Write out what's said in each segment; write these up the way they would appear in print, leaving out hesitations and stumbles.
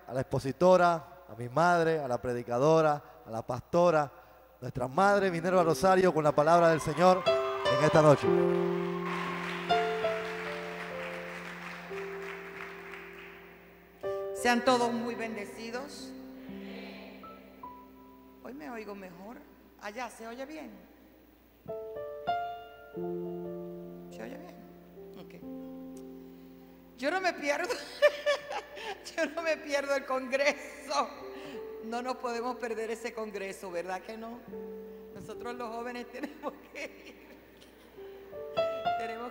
a la expositora, a mi madre, a la predicadora, a la pastora, nuestra madre Minerva Rosario, con la palabra del Señor en esta noche. Sean todos muy bendecidos. Hoy me oigo mejor. Allá, ¿se oye bien? ¿Se oye bien? Ok. Yo no me pierdo. Yo no me pierdo el congreso. No nos podemos perder ese congreso, ¿verdad que no? Nosotros los jóvenes tenemos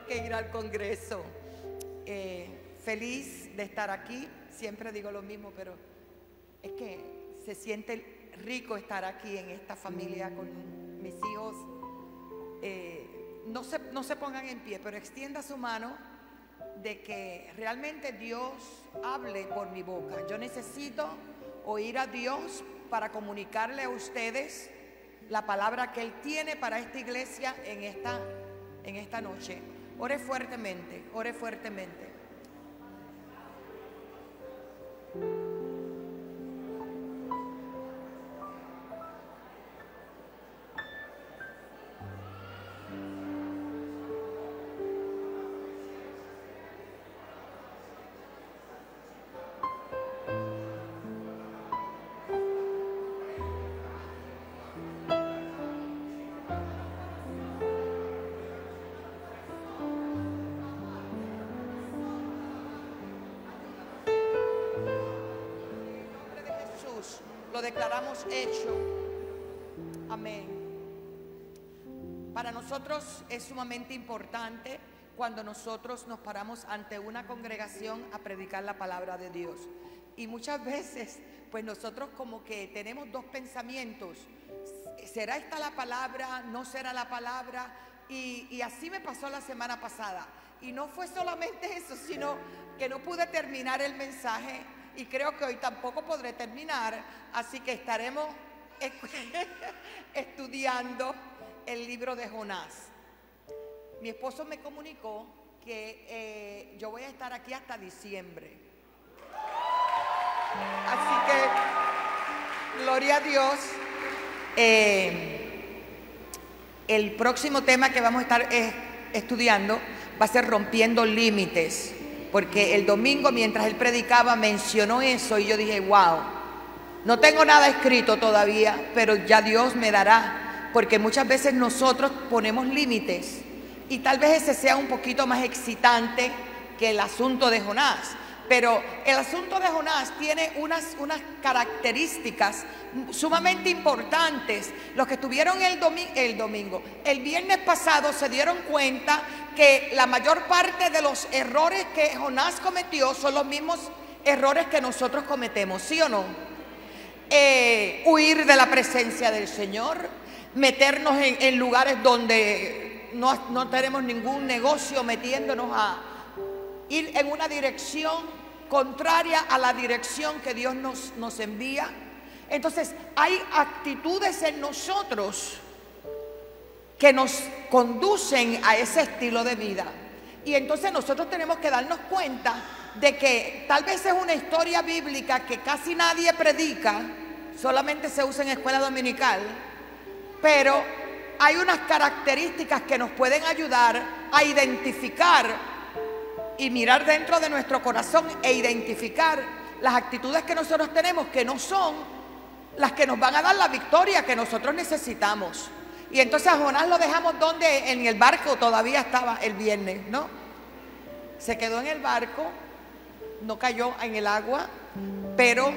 que ir al congreso. Feliz de estar aquí. Siempre digo lo mismo, pero es que se siente rico estar aquí en esta familia con mis hijos. No se pongan en pie, pero extienda su mano de que realmente Dios hable por mi boca. Yo necesito oír a Dios para comunicarle a ustedes la palabra que Él tiene para esta iglesia en esta noche. Ore fuertemente, ore fuertemente. Lo declaramos hecho. Amén. Para nosotros es sumamente importante cuando nosotros nos paramos ante una congregación a predicar la palabra de Dios. Y muchas veces, pues nosotros como que tenemos dos pensamientos. ¿Será esta la palabra? ¿No será la palabra? Y así me pasó la semana pasada. Y no fue solamente eso, sino que no pude terminar el mensaje. Y creo que hoy tampoco podré terminar, así que estaremos estudiando el libro de Jonás. Mi esposo me comunicó que yo voy a estar aquí hasta diciembre. Así que, gloria a Dios. El próximo tema que vamos a estar estudiando va a ser rompiendo límites. Porque el domingo, mientras él predicaba, mencionó eso y yo dije, wow, no tengo nada escrito todavía, pero ya Dios me dará. Porque muchas veces nosotros ponemos límites y tal vez ese sea un poquito más excitante que el asunto de Jonás. Pero el asunto de Jonás tiene unas características sumamente importantes. Los que estuvieron el viernes pasado se dieron cuenta que la mayor parte de los errores que Jonás cometió son los mismos errores que nosotros cometemos, ¿sí o no? Huir de la presencia del Señor, meternos en lugares donde no tenemos ningún negocio, metiéndonos a ir en una dirección contraria a la dirección que Dios nos envía. Entonces hay actitudes en nosotros que nos conducen a ese estilo de vida. Y entonces nosotros tenemos que darnos cuenta de que tal vez es una historia bíblica que casi nadie predica, solamente se usa en escuela dominical, pero hay unas características que nos pueden ayudar a identificar y mirar dentro de nuestro corazón e identificar las actitudes que nosotros tenemos que no son las que nos van a dar la victoria que nosotros necesitamos. Y entonces a Jonás lo dejamos donde en el barco todavía estaba el viernes, ¿no? Se quedó en el barco, no cayó en el agua, pero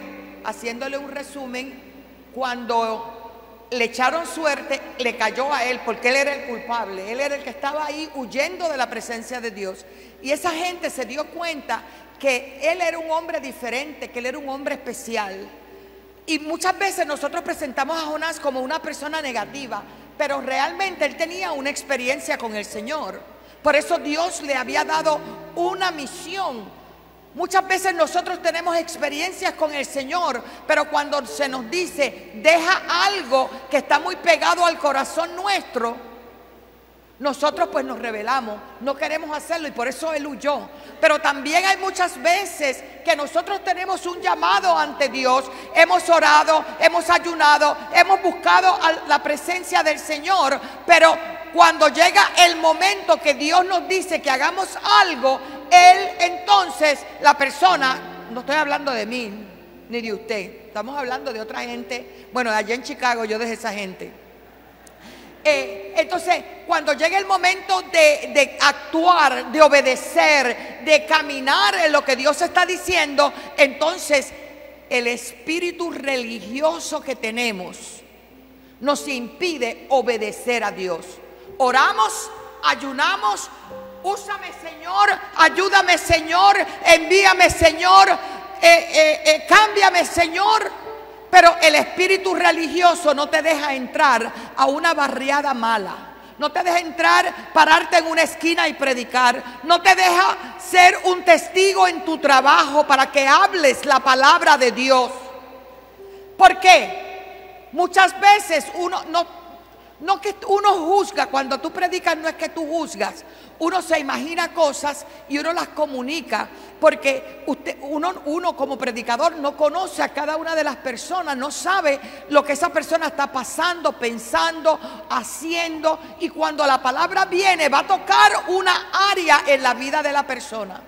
haciéndole un resumen, cuando le echaron suerte, le cayó a él, porque él era el culpable, él era el que estaba ahí huyendo de la presencia de Dios. Y esa gente se dio cuenta que él era un hombre diferente, que él era un hombre especial. Y muchas veces nosotros presentamos a Jonás como una persona negativa, pero realmente él tenía una experiencia con el Señor. Por eso Dios le había dado una misión. Muchas veces nosotros tenemos experiencias con el Señor, pero cuando se nos dice, deja algo que está muy pegado al corazón nuestro, nosotros pues nos rebelamos, no queremos hacerlo y por eso él huyó. Pero también hay muchas veces que nosotros tenemos un llamado ante Dios. Hemos orado, hemos ayunado, hemos buscado la presencia del Señor. Pero cuando llega el momento que Dios nos dice que hagamos algo, entonces la persona, no estoy hablando de mí ni de usted, estamos hablando de otra gente. Bueno, allá en Chicago yo dejé esa gente. Entonces, cuando llega el momento de actuar, de obedecer, de caminar en lo que Dios está diciendo, entonces el espíritu religioso que tenemos nos impide obedecer a Dios. Oramos, ayunamos, úsame Señor, ayúdame Señor, envíame Señor, cámbiame Señor. Pero el espíritu religioso no te deja entrar a una barriada mala. No te deja entrar, pararte en una esquina y predicar. No te deja ser un testigo en tu trabajo para que hables la palabra de Dios. ¿Por qué? Muchas veces no que uno juzga. Cuando tú predicas no es que tú juzgas. Uno se imagina cosas y uno las comunica. Porque uno como predicador no conoce a cada una de las personas, no sabe lo que esa persona está pasando, pensando, haciendo. Y cuando la palabra viene, va a tocar una área en la vida de la persona.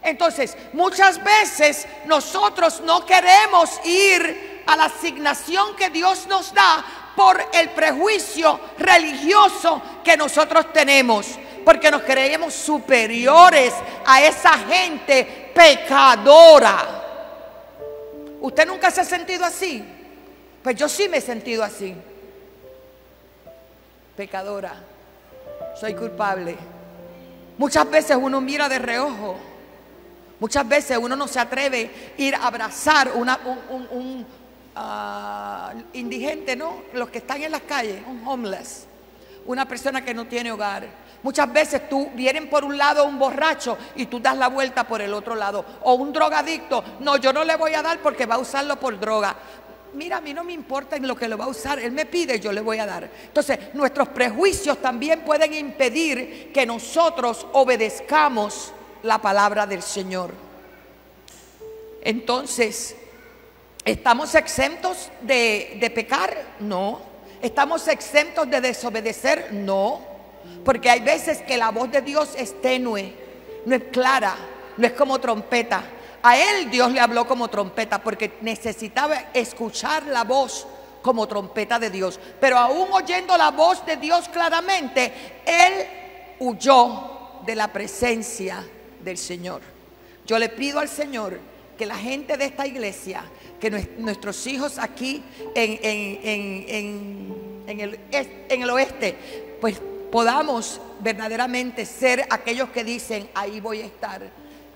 Entonces, muchas veces nosotros no queremos ir a la asignación que Dios nos da por el prejuicio religioso que nosotros tenemos. Porque nos creemos superiores a esa gente pecadora. ¿Usted nunca se ha sentido así? Pues yo sí me he sentido así. Pecadora. Soy culpable. Muchas veces uno mira de reojo. Muchas veces uno no se atreve a ir a abrazar un indigente, ¿no? Los que están en las calles, un homeless. Una persona que no tiene hogar. Muchas veces tú vienen por un lado un borracho y tú das la vuelta por el otro lado. O un drogadicto. No, yo no le voy a dar porque va a usarlo por droga. Mira, a mí no me importa en lo que lo va a usar. Él me pide, yo le voy a dar. Entonces, nuestros prejuicios también pueden impedir que nosotros obedezcamos la palabra del Señor. Entonces, ¿estamos exentos de pecar? No. ¿Estamos exentos de desobedecer? No. Porque hay veces que la voz de Dios es tenue, no es clara, no es como trompeta. A él Dios le habló como trompeta porque necesitaba escuchar la voz como trompeta de Dios. Pero aún oyendo la voz de Dios claramente, él huyó de la presencia del Señor. Yo le pido al Señor que la gente de esta iglesia, que nuestros hijos aquí en el oeste, pues podamos verdaderamente ser aquellos que dicen: ahí voy a estar,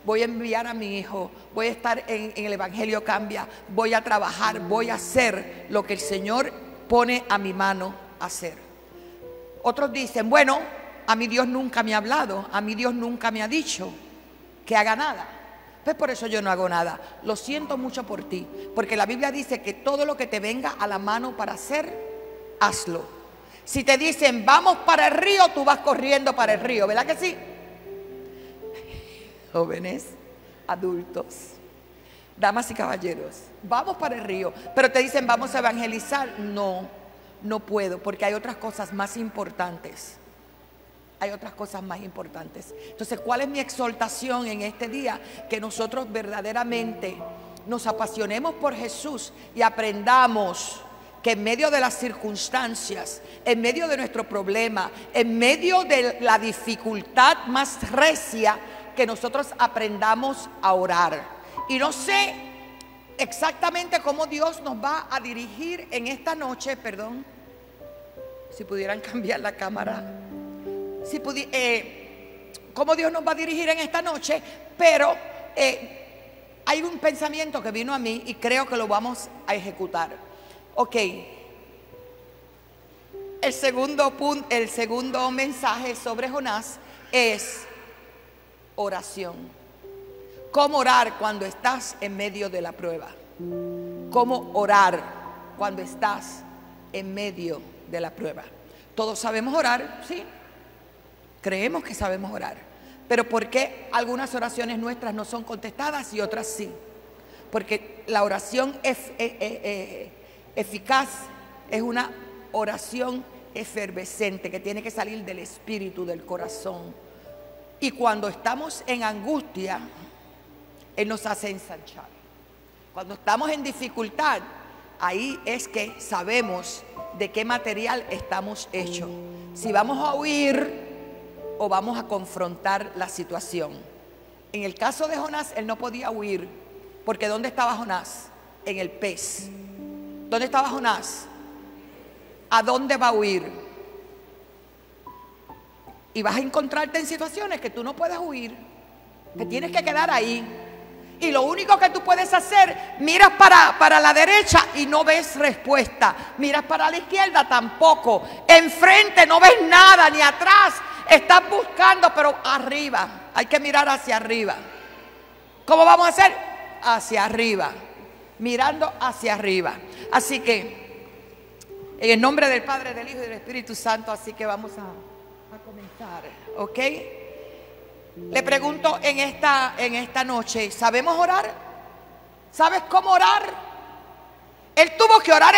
voy a enviar a mi hijo, voy a estar en el Evangelio Cambia, voy a trabajar, voy a hacer lo que el Señor pone a mi mano a hacer. Otros dicen: bueno, a mí Dios nunca me ha hablado, a mí Dios nunca me ha dicho que haga nada, pues por eso yo no hago nada. Lo siento mucho por ti, porque la Biblia dice que todo lo que te venga a la mano para hacer, hazlo. Si te dicen vamos para el río, tú vas corriendo para el río, ¿verdad que sí? Jóvenes, adultos, damas y caballeros, vamos para el río. Pero te dicen vamos a evangelizar. No, no puedo, porque hay otras cosas más importantes. Hay otras cosas más importantes. Entonces, ¿cuál es mi exhortación en este día? Que nosotros verdaderamente nos apasionemos por Jesús y aprendamos que en medio de las circunstancias, en medio de nuestro problema, en medio de la dificultad más recia, que nosotros aprendamos a orar. Y no sé exactamente cómo Dios nos va a dirigir en esta noche. Perdón, si pudieran cambiar la cámara. Cómo Dios nos va a dirigir en esta noche. Pero hay un pensamiento que vino a mí y creo que lo vamos a ejecutar. Ok, el segundo mensaje sobre Jonás es oración. ¿Cómo orar cuando estás en medio de la prueba? ¿Cómo orar cuando estás en medio de la prueba? Todos sabemos orar, sí, creemos que sabemos orar, Pero ¿por qué algunas oraciones nuestras no son contestadas y otras sí? Porque la oración eficaz es una oración efervescente que tiene que salir del espíritu, del corazón. Y cuando estamos en angustia, Él nos hace ensanchar. Cuando estamos en dificultad, ahí es que sabemos de qué material estamos hechos. Si vamos a huir o vamos a confrontar la situación. En el caso de Jonás, él no podía huir, porque ¿dónde estaba Jonás? En el pez. ¿Dónde estaba Jonás? ¿A dónde va a huir? Y vas a encontrarte en situaciones que tú no puedes huir, que tienes que quedar ahí. Y lo único que tú puedes hacer, miras para la derecha y no ves respuesta. Miras para la izquierda, tampoco. Enfrente no ves nada, ni atrás. Estás buscando, pero arriba. Hay que mirar hacia arriba. ¿Cómo vamos a hacer? Hacia arriba. Mirando hacia arriba. Así que, en el nombre del Padre, del Hijo y del Espíritu Santo, así que vamos a comenzar, ¿ok? Le pregunto en esta noche, ¿sabemos orar? ¿Sabes cómo orar? Él tuvo que orar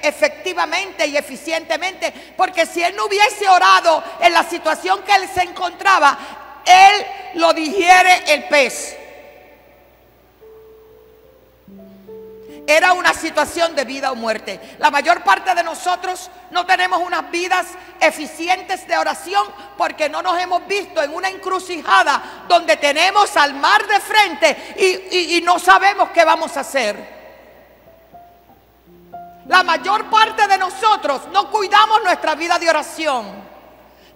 efectivamente y eficientemente, porque si él no hubiese orado en la situación que él se encontraba, él lo digiere el pez. Era una situación de vida o muerte. La mayor parte de nosotros no tenemos unas vidas eficientes de oración porque no nos hemos visto en una encrucijada donde tenemos al mar de frente y no sabemos qué vamos a hacer. La mayor parte de nosotros no cuidamos nuestra vida de oración.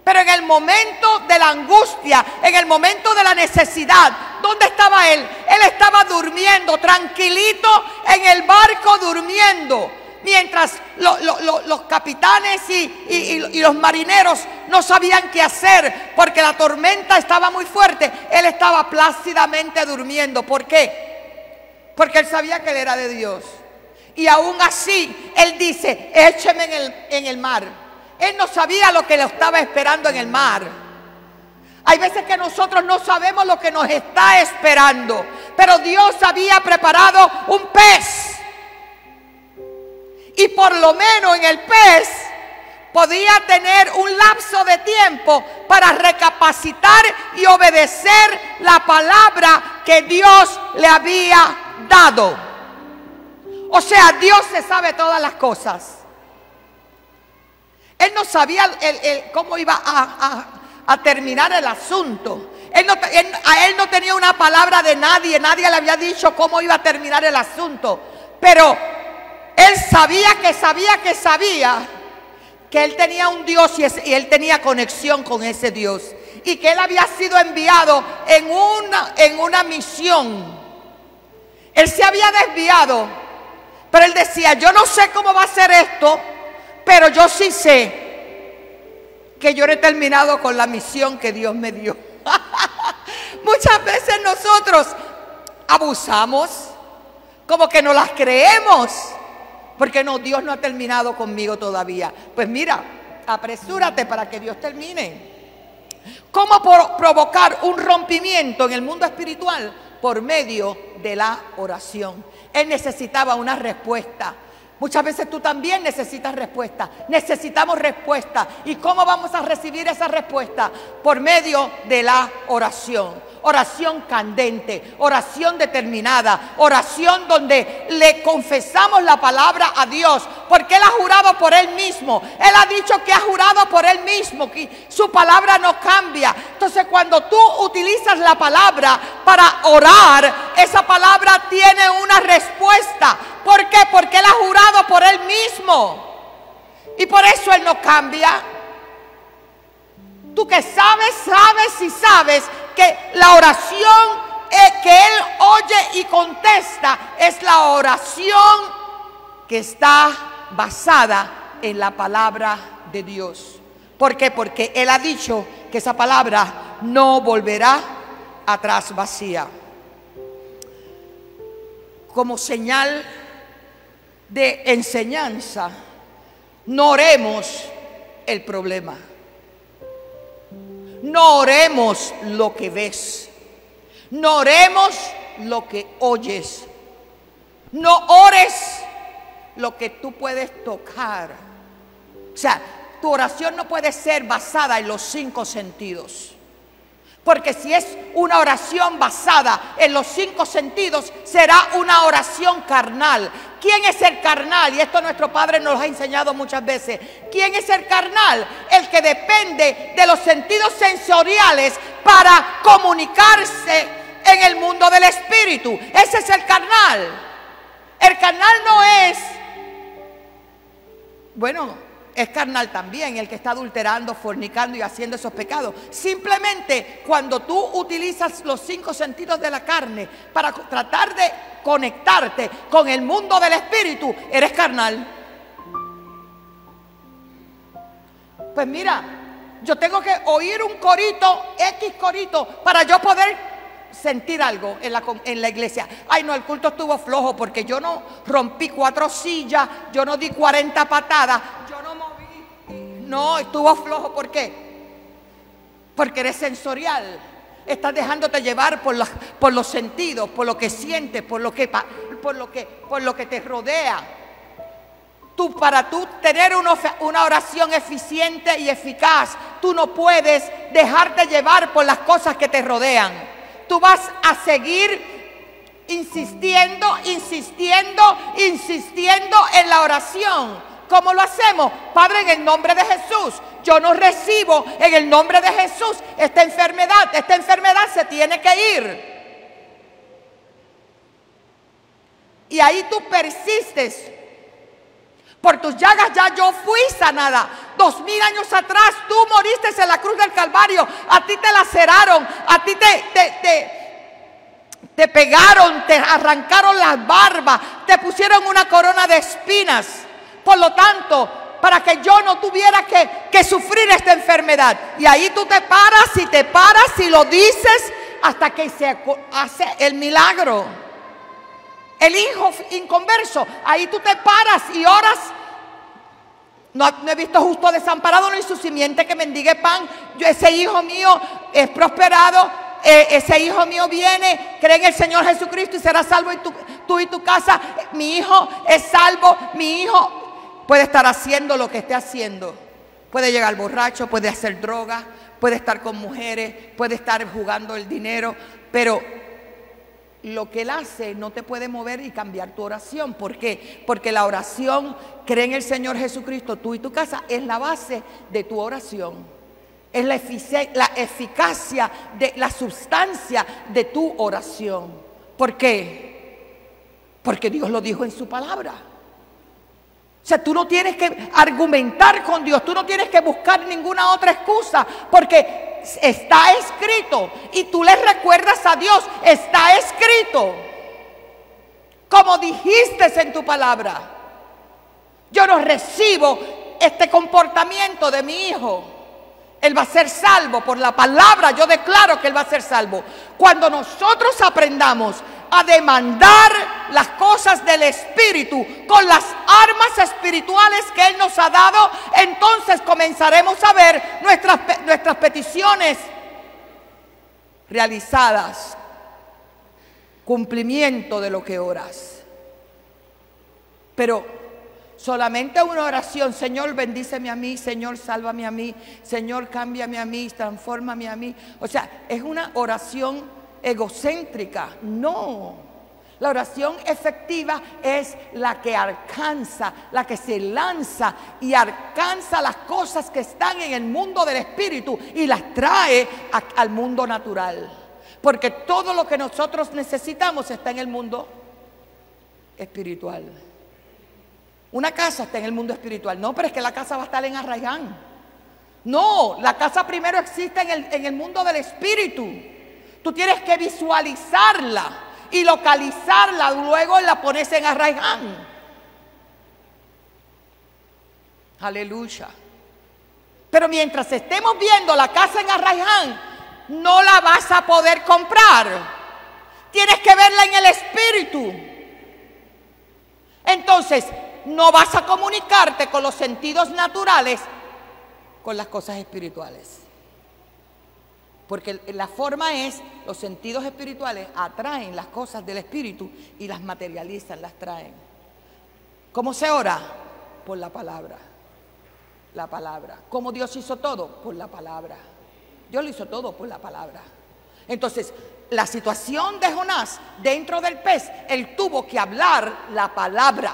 Pero en el momento de la angustia, en el momento de la necesidad, ¿dónde estaba él? Él estaba durmiendo, tranquilito en el barco durmiendo. Mientras los capitanes y los marineros no sabían qué hacer porque la tormenta estaba muy fuerte, él estaba plácidamente durmiendo. ¿Por qué? Porque él sabía que él era de Dios. Y aún así, él dice, écheme en el mar. Él no sabía lo que le estaba esperando en el mar. Hay veces que nosotros no sabemos lo que nos está esperando, pero Dios había preparado un pez. Y por lo menos en el pez podía tener un lapso de tiempo para recapacitar y obedecer la palabra que Dios le había dado. O sea, Dios se sabe todas las cosas. Él no sabía cómo iba a terminar el asunto. A él no tenía una palabra de nadie. Nadie le había dicho cómo iba a terminar el asunto. Pero él sabía que él tenía un Dios y él tenía conexión con ese Dios. Y que él había sido enviado en una misión. Él se había desviado. Pero él decía, yo no sé cómo va a ser esto, pero yo sí sé que yo no he terminado con la misión que Dios me dio. Muchas veces nosotros abusamos, como que no las creemos, porque no, Dios no ha terminado conmigo todavía. Pues mira, apresúrate para que Dios termine. ¿Cómo provocar un rompimiento en el mundo espiritual? Por medio de la oración. Él necesitaba una respuesta. Muchas veces tú también necesitas respuesta. Necesitamos respuesta. ¿Y cómo vamos a recibir esa respuesta? Por medio de la oración. Oración candente, oración determinada, oración donde le confesamos la palabra a Dios, porque Él ha jurado por Él mismo. Él ha dicho que ha jurado por Él mismo, que su palabra no cambia. Entonces, cuando tú utilizas la palabra para orar, esa palabra tiene una respuesta. ¿Por qué? Porque Él ha jurado por Él mismo. Y por eso Él no cambia. Tú que sabes que la oración que Él oye y contesta es la oración que está basada en la palabra de Dios. ¿Por qué? Porque Él ha dicho que esa palabra no volverá atrás vacía. Como señal de enseñanza, no oremos el problema. No oremos lo que ves. No oremos lo que oyes. No ores lo que tú puedes tocar. O sea, tu oración no puede ser basada en los 5 sentidos. Porque si es una oración basada en los 5 sentidos, será una oración carnal. ¿Quién es el carnal? Y esto nuestro Padre nos lo ha enseñado muchas veces. ¿Quién es el carnal? El que depende de los sentidos sensoriales para comunicarse en el mundo del espíritu. Ese es el carnal. El carnal no es, bueno, es carnal también el que está adulterando, fornicando y haciendo esos pecados. Simplemente cuando tú utilizas los 5 sentidos de la carne para tratar de conectarte con el mundo del espíritu, eres carnal. Pues mira, yo tengo que oír un corito, X corito, para yo poder sentir algo en la iglesia. Ay, no, el culto estuvo flojo porque yo no rompí 4 sillas, yo no di 40 patadas, yo no moví. No, estuvo flojo. ¿Por qué? Porque eres sensorial. Estás dejándote llevar por los sentidos, por lo que sientes, por lo que te rodea. Para tú tener una oración eficiente y eficaz, tú no puedes dejarte llevar por las cosas que te rodean. Tú vas a seguir insistiendo en la oración. ¿Cómo lo hacemos? Padre, en el nombre de Jesús, yo no recibo en el nombre de Jesús esta enfermedad. Esta enfermedad se tiene que ir. Y ahí tú persistes. Por tus llagas ya yo fui sanada. 2000 años atrás tú moriste en la cruz del Calvario. A ti te laceraron, a ti te pegaron, te arrancaron las barbas, te pusieron una corona de espinas. Por lo tanto, para que yo no tuviera que sufrir esta enfermedad. Y ahí tú te paras y lo dices hasta que se hace el milagro. El hijo inconverso, ahí tú te paras y oras. No he visto justo desamparado ni su simiente que mendigue pan. Ese hijo mío es prosperado. Ese hijo mío viene, cree en el Señor Jesucristo y será salvo tú y tu casa. Mi hijo es salvo. Mi hijo puede estar haciendo lo que esté haciendo. Puede llegar borracho, puede hacer droga, puede estar con mujeres, puede estar jugando el dinero, pero lo que él hace no te puede mover y cambiar tu oración. ¿Por qué? Porque la oración, cree en el Señor Jesucristo, tú y tu casa, es la base de tu oración. Es la eficacia, la sustancia de tu oración. ¿Por qué? Porque Dios lo dijo en su palabra. O sea, tú no tienes que argumentar con Dios, tú no tienes que buscar ninguna otra excusa, porque está escrito. Y tú le recuerdas a Dios, está escrito. Como dijiste en tu palabra. Yo no recibo este comportamiento de mi hijo. Él va a ser salvo por la palabra. Yo declaro que él va a ser salvo. Cuando nosotros aprendamos a demandar las cosas del Espíritu con las armas espirituales que Él nos ha dado, entonces comenzaremos a ver nuestras peticiones realizadas, cumplimiento de lo que oras. Pero solamente una oración: Señor, bendíceme a mí, Señor, sálvame a mí, Señor, cámbiame a mí, transfórmame a mí. O sea, es una oración egocéntrica. No, la oración efectiva es la que alcanza, la que se lanza y alcanza las cosas que están en el mundo del espíritu y las trae al mundo natural, porque todo lo que nosotros necesitamos está en el mundo espiritual. Una casa está en el mundo espiritual. No, pero es que la casa va a estar en Arraiján. No, la casa primero existe en el mundo del espíritu. Tú tienes que visualizarla y localizarla, luego la pones en Arraiján. Aleluya. Pero mientras estemos viendo la casa en Arraiján, no la vas a poder comprar. Tienes que verla en el espíritu. Entonces, no vas a comunicarte con los sentidos naturales, con las cosas espirituales. Porque la forma es, los sentidos espirituales atraen las cosas del espíritu y las materializan, las traen. ¿Cómo se ora? Por la palabra. La palabra. ¿Cómo Dios hizo todo? Por la palabra. Dios lo hizo todo por la palabra. Entonces, la situación de Jonás dentro del pez, él tuvo que hablar la palabra.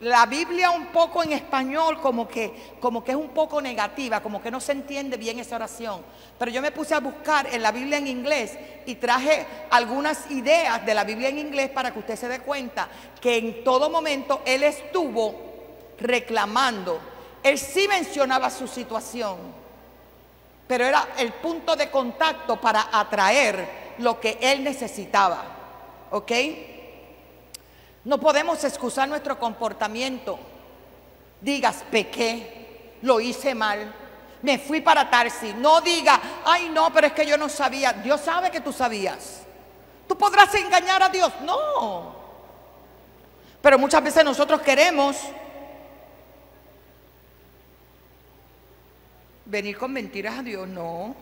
La Biblia un poco en español como que es un poco negativa, como que no se entiende bien esa oración. Pero yo me puse a buscar en la Biblia en inglés y traje algunas ideas de la Biblia en inglés para que usted se dé cuenta que en todo momento él estuvo reclamando. Él sí mencionaba su situación, pero era el punto de contacto para atraer lo que él necesitaba. ¿Ok? No podemos excusar nuestro comportamiento. Digas, pequé, lo hice mal, me fui para Tarsis. No diga, ay no, pero es que yo no sabía. Dios sabe que tú sabías. ¿Tú podrás engañar a Dios? No. Pero muchas veces nosotros queremos venir con mentiras a Dios. No.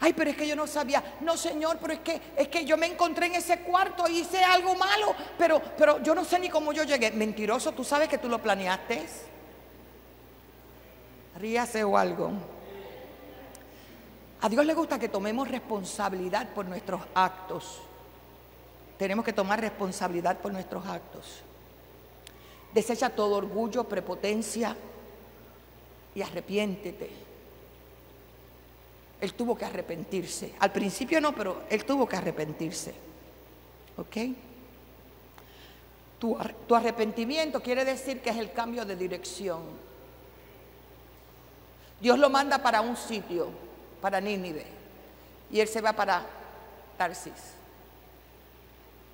Ay, pero es que yo no sabía. No, Señor, pero es que yo me encontré en ese cuarto y hice algo malo, pero yo no sé ni cómo yo llegué. Mentiroso, tú sabes que tú lo planeaste. Ríase o algo. A Dios le gusta que tomemos responsabilidad por nuestros actos. Tenemos que tomar responsabilidad por nuestros actos. Desecha todo orgullo, prepotencia y arrepiéntete. Él tuvo que arrepentirse. Al principio no, pero él tuvo que arrepentirse. ¿Ok? Tu arrepentimiento quiere decir que es el cambio de dirección. Dios lo manda para un sitio, para Nínive, y él se va para Tarsis.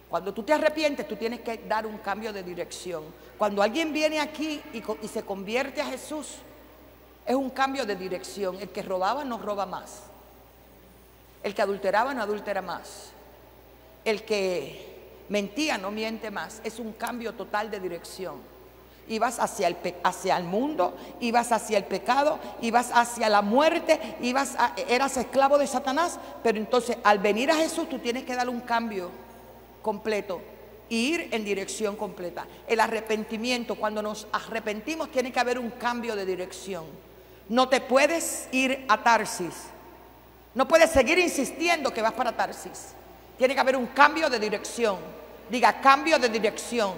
Cuando tú te arrepientes, tú tienes que dar un cambio de dirección. Cuando alguien viene aquí y se convierte a Jesús, es un cambio de dirección. El que robaba no roba más. El que adulteraba no adultera más. El que mentía no miente más. Es un cambio total de dirección. Ibas hacia el mundo, ibas hacia el pecado, ibas hacia la muerte, eras esclavo de Satanás. Pero entonces al venir a Jesús tú tienes que darle un cambio completo e ir en dirección completa. El arrepentimiento, cuando nos arrepentimos, tiene que haber un cambio de dirección. No te puedes ir a Tarsis. No puedes seguir insistiendo que vas para Tarsis. Tiene que haber un cambio de dirección. Diga, cambio de dirección.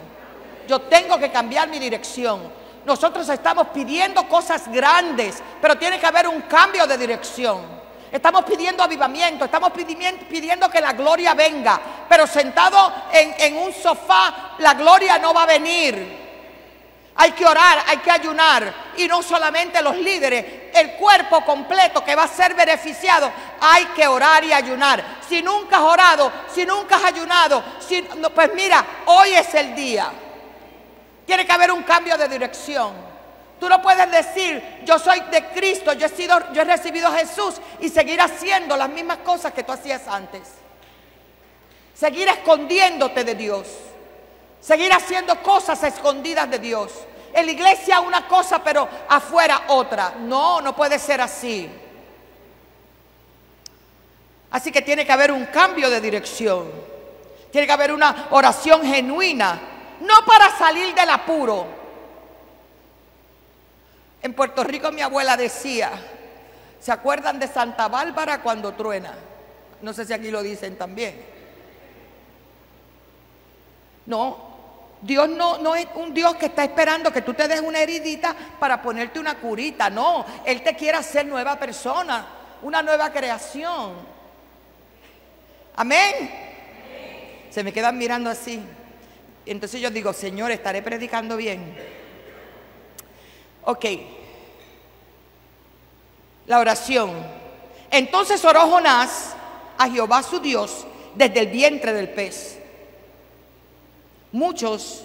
Yo tengo que cambiar mi dirección. Nosotros estamos pidiendo cosas grandes, pero tiene que haber un cambio de dirección. Estamos pidiendo avivamiento, estamos pidiendo que la gloria venga, pero sentado en un sofá, la gloria no va a venir. Hay que orar, hay que ayunar, y no solamente los líderes, el cuerpo completo que va a ser beneficiado. Hay que orar y ayunar. Si nunca has orado, si nunca has ayunado, pues mira, hoy es el día. Tiene que haber un cambio de dirección. Tú no puedes decir, yo soy de Cristo, yo he recibido a Jesús, y seguir haciendo las mismas cosas que tú hacías antes. Seguir escondiéndote de Dios. Seguir haciendo cosas escondidas de Dios. En la iglesia una cosa, pero afuera otra. No, no puede ser así. Así que tiene que haber un cambio de dirección. Tiene que haber una oración genuina. No para salir del apuro. En Puerto Rico mi abuela decía, ¿se acuerdan de Santa Bárbara cuando truena? No sé si aquí lo dicen también. No. Dios no es un Dios que está esperando que tú te des una heridita para ponerte una curita. No, Él te quiere hacer nueva persona, una nueva creación. Amén. Se me quedan mirando así. Entonces yo digo, Señor, ¿estaré predicando bien? Ok. La oración. Entonces oró Jonás a Jehová su Dios desde el vientre del pez. Muchos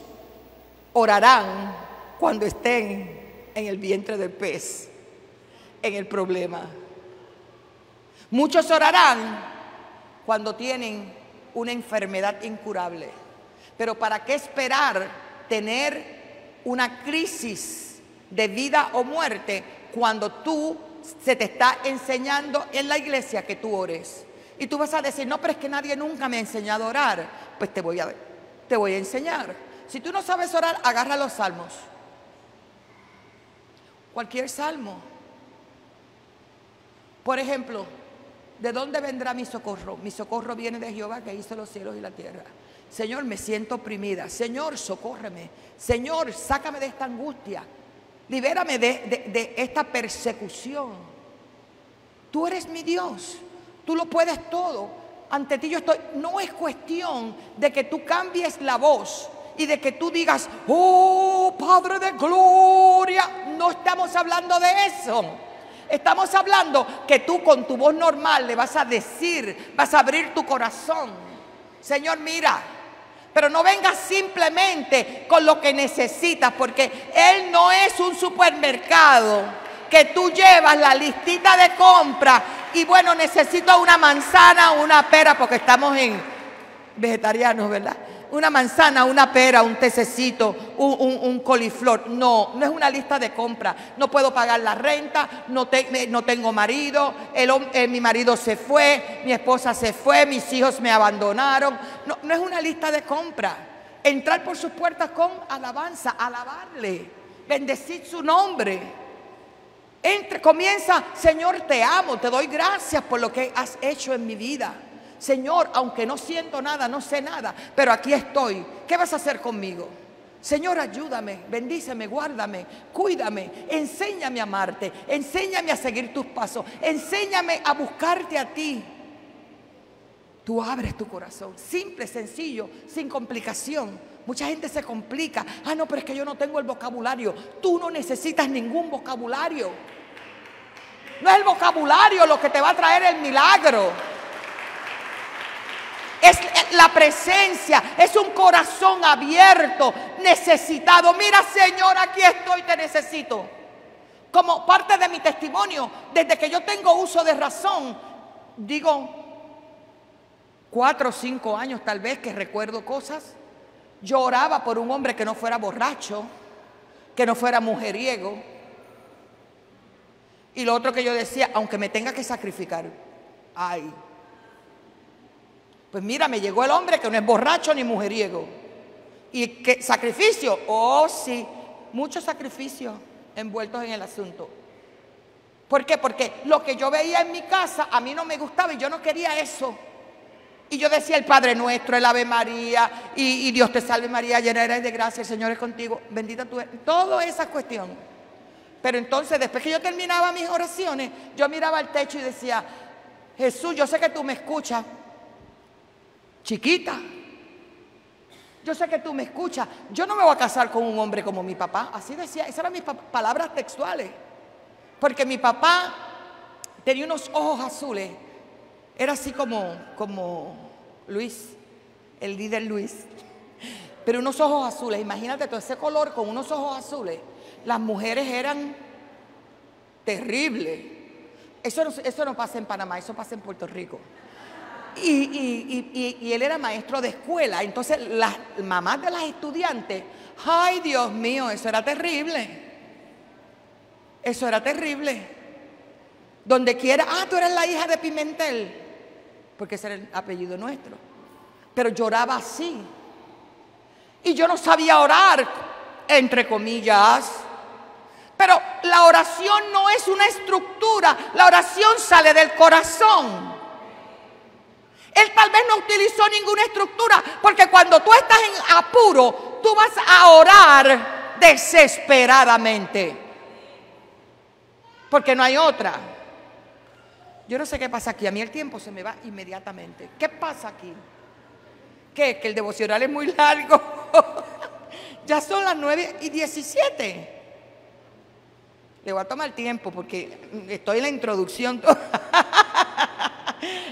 orarán cuando estén en el vientre del pez, en el problema. Muchos orarán cuando tienen una enfermedad incurable. Pero ¿para qué esperar tener una crisis de vida o muerte cuando se te está enseñando en la iglesia que tú ores. Y tú vas a decir, no, pero es que nadie nunca me ha enseñado a orar. Pues te voy a enseñar. Si tú no sabes orar, agarra los salmos. Cualquier salmo. Por ejemplo, ¿de dónde vendrá mi socorro? Mi socorro viene de Jehová, que hizo los cielos y la tierra. Señor, me siento oprimida. Señor, socórreme. Señor, sácame de esta angustia. Libérame de esta persecución. Tú eres mi Dios. Tú lo puedes todo. Ante ti yo estoy. No es cuestión de que tú cambies la voz y de que tú digas, oh Padre de gloria. No estamos hablando de eso. Estamos hablando que tú con tu voz normal le vas a decir, vas a abrir tu corazón. Señor, mira, pero no vengas simplemente con lo que necesitas, porque Él no es un supermercado que tú llevas la listita de compra y bueno, necesito una manzana o una pera, porque estamos en vegetarianos, ¿verdad? Una manzana, una pera, un tececito, un coliflor. No, no es una lista de compra. No puedo pagar la renta, no tengo marido, mi marido se fue, mi esposa se fue, mis hijos me abandonaron. No, no es una lista de compra. Entrar por sus puertas con alabanza, alabarle, bendecir su nombre. Comienza, Señor, te amo, te doy gracias por lo que has hecho en mi vida. Señor, aunque no siento nada, no sé nada, pero aquí estoy. ¿Qué vas a hacer conmigo? Señor, ayúdame, bendíceme, guárdame, cuídame, enséñame a amarte, enséñame a seguir tus pasos, enséñame a buscarte a ti. Tú abres tu corazón, simple, sencillo, sin complicación. Mucha gente se complica. Ah, no, pero es que yo no tengo el vocabulario. Tú no necesitas ningún vocabulario. No es el vocabulario lo que te va a traer el milagro. Es la presencia, es un corazón abierto, necesitado. Mira, Señor, aquí estoy, te necesito. Como parte de mi testimonio, desde que yo tengo uso de razón, digo 4 o 5 años tal vez que recuerdo cosas. Yo oraba por un hombre que no fuera borracho, que no fuera mujeriego. Y lo otro que yo decía, aunque me tenga que sacrificar, ay. Pues mira, me llegó el hombre que no es borracho ni mujeriego. ¿Y qué sacrificio? Oh, sí, muchos sacrificios envueltos en el asunto. ¿Por qué? Porque lo que yo veía en mi casa a mí no me gustaba y yo no quería eso. Y yo decía el Padre Nuestro, el Ave María, y Dios te salve María, llena eres de gracia, el Señor es contigo, bendita tú eres. Toda esa cuestión. Pero entonces, después que yo terminaba mis oraciones, yo miraba al techo y decía, Jesús, yo sé que tú me escuchas. Chiquita, yo sé que tú me escuchas. Yo no me voy a casar con un hombre como mi papá. Así decía, esas eran mis palabras textuales. Porque mi papá tenía unos ojos azules. Era así como Luis, el líder Luis. Pero unos ojos azules. Imagínate todo ese color con unos ojos azules. Las mujeres eran terribles. Eso no pasa en Panamá, eso pasa en Puerto Rico. Y él era maestro de escuela. Entonces las mamás de las estudiantes, ay Dios mío, eso era terrible. Eso era terrible. Donde quiera, tú eres la hija de Pimentel, porque ese era el apellido nuestro. Pero lloraba así. Y yo no sabía orar, entre comillas. Pero la oración no es una estructura, la oración sale del corazón. Él tal vez no utilizó ninguna estructura, porque cuando tú estás en apuro, tú vas a orar desesperadamente. Porque no hay otra. Yo no sé qué pasa aquí, a mí el tiempo se me va inmediatamente. ¿Qué pasa aquí? ¿Qué? ¿Que el devocional es muy largo? Ya son las 9:17. Le voy a tomar tiempo porque estoy en la introducción.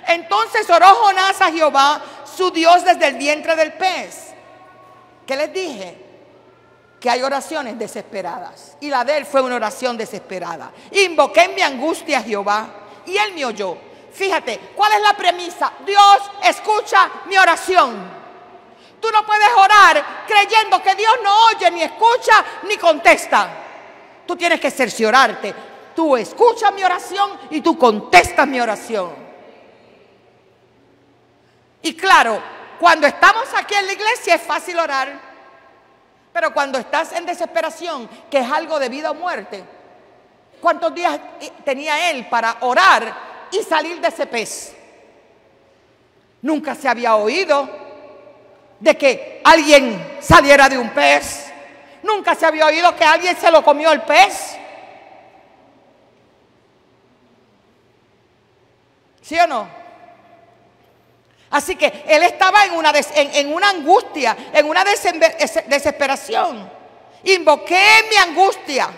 Entonces oró Jonás a Jehová, su Dios, desde el vientre del pez. ¿Qué les dije? Que hay oraciones desesperadas. Y la de él fue una oración desesperada. Invoqué en mi angustia a Jehová y él me oyó. Fíjate, ¿cuál es la premisa? Dios escucha mi oración. Tú no puedes orar creyendo que Dios no oye, ni escucha, ni contesta. Tú tienes que cerciorarte. Tú escuchas mi oración y tú contestas mi oración. Y claro, cuando estamos aquí en la iglesia es fácil orar. Pero cuando estás en desesperación, que es algo de vida o muerte, ¿cuántos días tenía él para orar y salir de ese pez? Nunca se había oído de que alguien saliera de un pez. Nunca se había oído que alguien se lo comió el pez. ¿Sí o no? Así que él estaba en una angustia, en una desesperación. Invoqué mi angustia.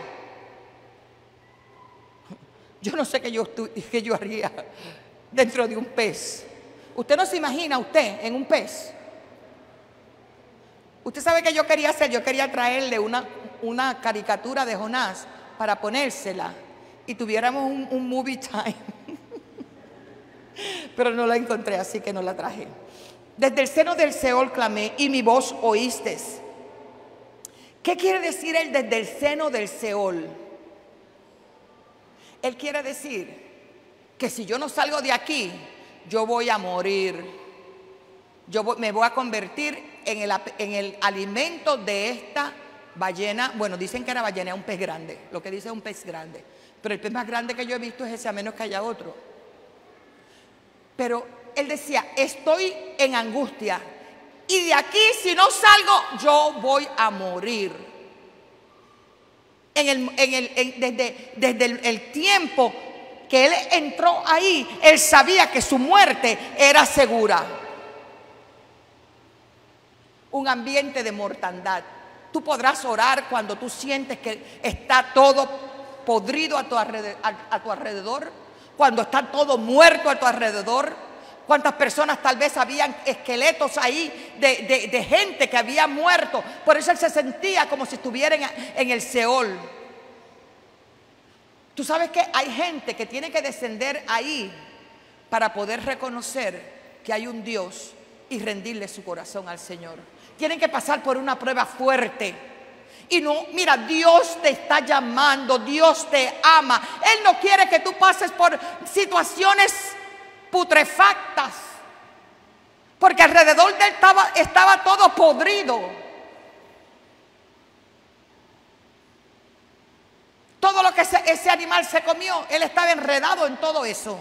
Yo no sé qué yo haría dentro de un pez. Usted no se imagina usted en un pez. Usted sabe qué yo quería hacer. Yo quería traerle una caricatura de Jonás para ponérsela y tuviéramos un movie time. Pero no la encontré, así que no la traje. Desde el seno del Seol clamé y mi voz oíste. ¿Qué quiere decir él desde el seno del Seol? Él quiere decir que si yo no salgo de aquí, yo voy a morir. Me voy a convertir en el alimento de esta ballena. Bueno, dicen que era ballena, un pez grande. Lo que dice es un pez grande. Pero el pez más grande que yo he visto es ese, a menos que haya otro. Pero él decía, estoy en angustia y de aquí si no salgo yo voy a morir. Desde el tiempo que él entró ahí, él sabía que su muerte era segura. Un ambiente de mortandad. Tú podrás orar cuando tú sientes que está todo podrido a tu alrededor, cuando está todo muerto a tu alrededor. ¿Cuántas personas tal vez habían esqueletos ahí de gente que había muerto? Por eso él se sentía como si estuviera en el Seol. Tú sabes que hay gente que tiene que descender ahí para poder reconocer que hay un Dios y rendirle su corazón al Señor. Tienen que pasar por una prueba fuerte. Y no, mira, Dios te está llamando, Dios te ama. Él no quiere que tú pases por situaciones putrefactas, porque alrededor de él estaba todo podrido. Todo lo que ese animal se comió, él estaba enredado en todo eso.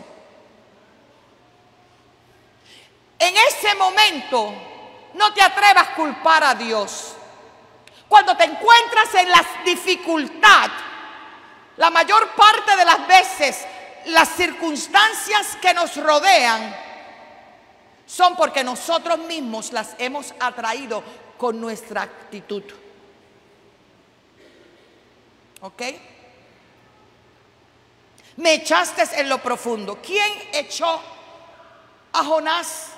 En ese momento, no te atrevas a culpar a Dios. Cuando te encuentras en la dificultad, la mayor parte de las veces, las circunstancias que nos rodean son porque nosotros mismos las hemos atraído con nuestra actitud. ¿Ok? Me echaste en lo profundo. ¿Quién echó a Jonás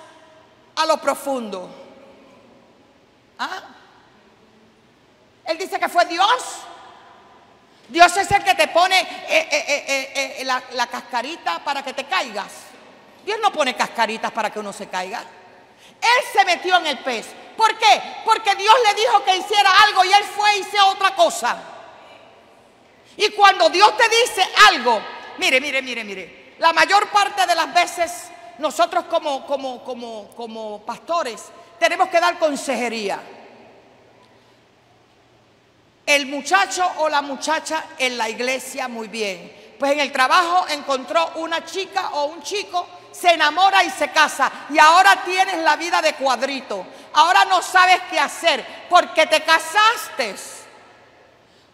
a lo profundo? ¿Ah? Él dice que fue Dios. Dios es el que te pone la cascarita para que te caigas. Dios no pone cascaritas para que uno se caiga. Él se metió en el pez. ¿Por qué? Porque Dios le dijo que hiciera algo y él fue y hizo otra cosa. Y cuando Dios te dice algo, mire, la mayor parte de las veces nosotros como pastores tenemos que dar consejería. El muchacho o la muchacha en la iglesia, muy bien. Pues en el trabajo encontró una chica o un chico, se enamora y se casa. Y ahora tienes la vida de cuadrito. Ahora no sabes qué hacer porque te casaste.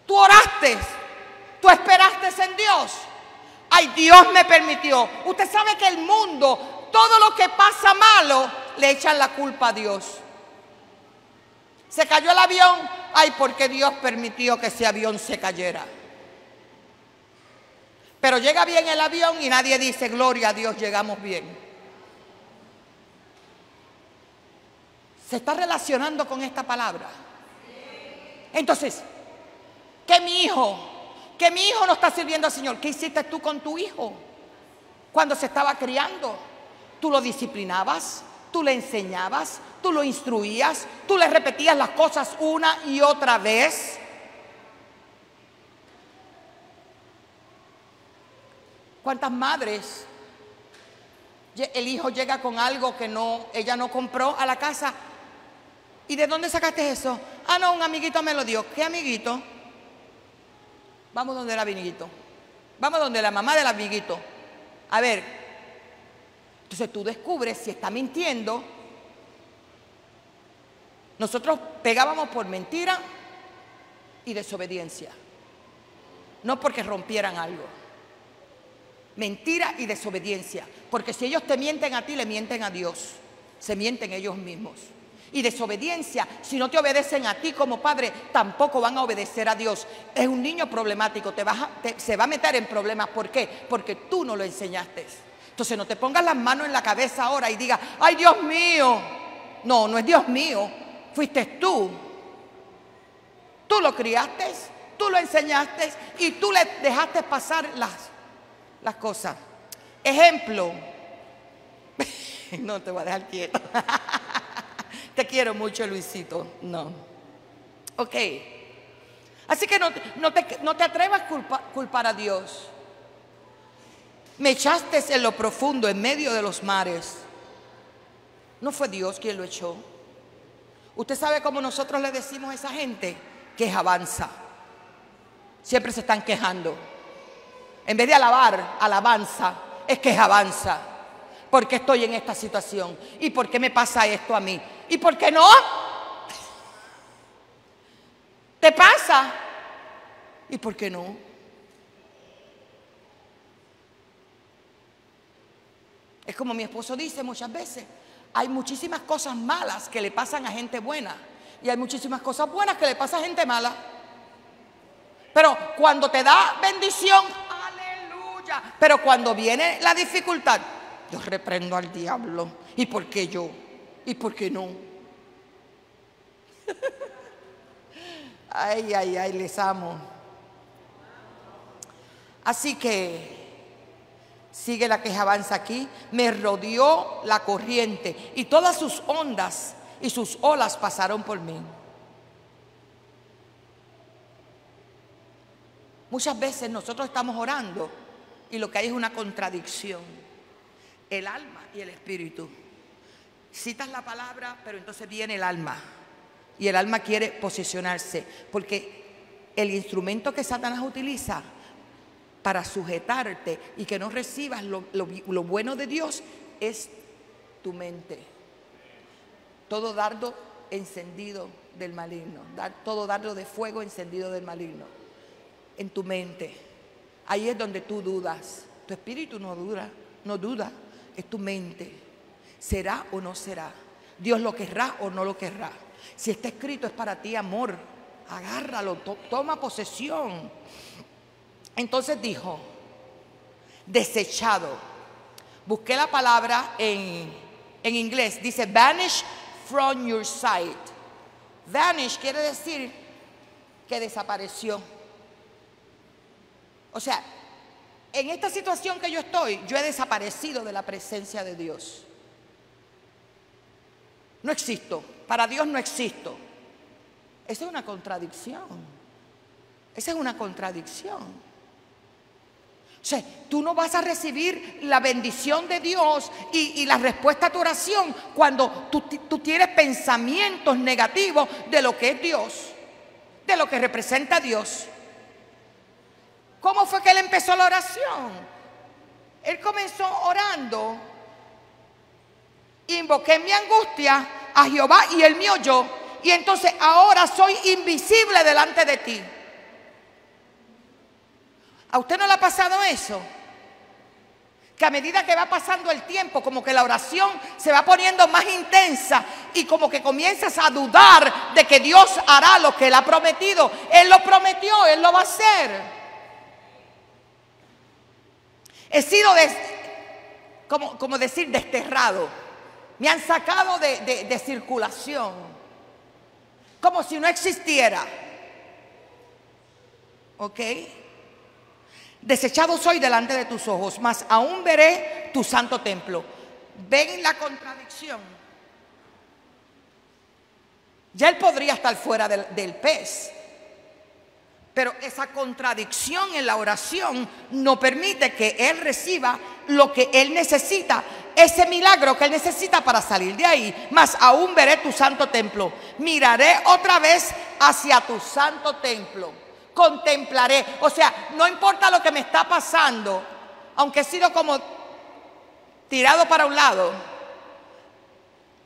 Tú oraste. Tú esperaste en Dios. Ay, Dios me permitió. Usted sabe que el mundo, todo lo que pasa malo, le echan la culpa a Dios. Se cayó el avión. Ay, porque Dios permitió que ese avión se cayera. Pero llega bien el avión y nadie dice, gloria a Dios, llegamos bien. ¿Se está relacionando con esta palabra? Entonces, que mi hijo no está sirviendo al Señor. ¿Qué hiciste tú con tu hijo cuando se estaba criando? ¿Tú lo disciplinabas? ¿Tú le enseñabas? ¿Tú lo instruías? ¿Tú le repetías las cosas una y otra vez? ¿Cuántas madres? El hijo llega con algo que ella no compró a la casa. ¿Y de dónde sacaste eso? Ah, no, un amiguito me lo dio. ¿Qué amiguito? Vamos donde el amiguito. Vamos donde la mamá del amiguito. A ver. Entonces tú descubres si está mintiendo. Nosotros pegábamos por mentira y desobediencia. No porque rompieran algo. Mentira y desobediencia. Porque si ellos te mienten a ti, le mienten a Dios. Se mienten ellos mismos. Y desobediencia, si no te obedecen a ti como padre, tampoco van a obedecer a Dios. Es un niño problemático, se va a meter en problemas. ¿Por qué? Porque tú no lo enseñaste. Entonces no te pongas las manos en la cabeza ahora y digas, ¡ay, Dios mío! No, no es Dios mío, fuiste tú. Tú lo criaste, tú lo enseñaste y tú le dejaste pasar las cosas. Ejemplo. No te voy a dejar quieto. Te quiero mucho, Luisito. No. Ok. Así que no te atrevas a culpar a Dios. Me echaste en lo profundo, en medio de los mares. No fue Dios quien lo echó. Usted sabe cómo nosotros le decimos a esa gente: quejabanza. Siempre se están quejando. En vez de alabar, alabanza, es quejabanza. ¿Por qué estoy en esta situación? ¿Y por qué me pasa esto a mí? ¿Y por qué no? ¿Te pasa? ¿Y por qué no? Es como mi esposo dice muchas veces: hay muchísimas cosas malas que le pasan a gente buena y hay muchísimas cosas buenas que le pasan a gente mala. Pero cuando te da bendición, aleluya. Pero cuando viene la dificultad, yo reprendo al diablo. ¿Y por qué yo? ¿Y por qué no? Ay, ay, ay, les amo. Así que sigue la quejabanza aquí. Me rodeó la corriente y todas sus ondas y sus olas pasaron por mí. Muchas veces nosotros estamos orando y lo que hay es una contradicción. El alma y el espíritu. Citas la palabra, pero entonces viene el alma. Y el alma quiere posicionarse. Porque el instrumento que Satanás utiliza para sujetarte y que no recibas lo bueno de Dios es tu mente. Todo dardo encendido del maligno. Todo dardo de fuego encendido del maligno. En tu mente. Ahí es donde tú dudas. Tu espíritu no duda. Es tu mente. ¿Será o no será? ¿Dios lo querrá o no lo querrá? Si está escrito es para ti, amor. Agárralo, toma posesión. Entonces dijo, desechado. Busqué la palabra en inglés. Dice vanish from your sight. Vanish quiere decir que desapareció. O sea, en esta situación que yo estoy, yo he desaparecido de la presencia de Dios. No existo. Para Dios no existo. Esa es una contradicción. Esa es una contradicción. O sea, tú no vas a recibir la bendición de Dios y la respuesta a tu oración cuando tú tienes pensamientos negativos de lo que es Dios, de lo que representa a Dios. ¿Cómo fue que él empezó la oración? Él comenzó orando. Invoqué en mi angustia a Jehová y él me oyó. Y entonces ahora soy invisible delante de ti. ¿A usted no le ha pasado eso? Que a medida que va pasando el tiempo, como que la oración se va poniendo más intensa y como que comienzas a dudar de que Dios hará lo que él ha prometido. Él lo prometió, él lo va a hacer. He sido, como decir, desterrado. Me han sacado de circulación. Como si no existiera. ¿Ok? Desechado soy delante de tus ojos, mas aún veré tu santo templo. ¿Ven la contradicción? Ya él podría estar fuera del pez. Pero esa contradicción en la oración no permite que él reciba lo que él necesita, ese milagro que él necesita para salir de ahí. Mas aún veré tu santo templo, miraré otra vez hacia tu santo templo, contemplaré. O sea, no importa lo que me está pasando, aunque he sido como tirado para un lado,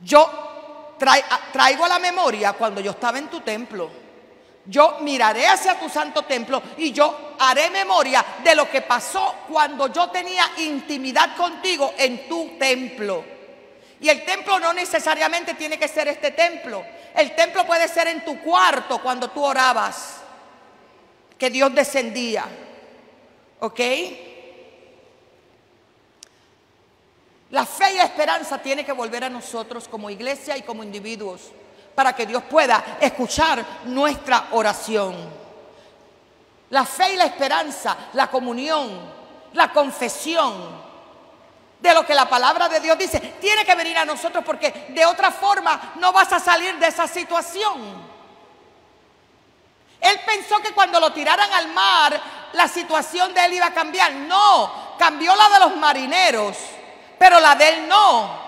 yo traigo a la memoria cuando yo estaba en tu templo. Yo miraré hacia tu santo templo y yo haré memoria de lo que pasó cuando yo tenía intimidad contigo en tu templo. Y el templo no necesariamente tiene que ser este templo. El templo puede ser en tu cuarto cuando tú orabas, que Dios descendía. ¿Ok? La fe y la esperanza tiene que volver a nosotros como iglesia y como individuos, para que Dios pueda escuchar nuestra oración. La fe y la esperanza, la comunión, la confesión de lo que la palabra de Dios dice, tiene que venir a nosotros, porque de otra forma no vas a salir de esa situación. Él pensó que cuando lo tiraran al mar, la situación de él iba a cambiar. No, cambió la de los marineros, pero la de él no.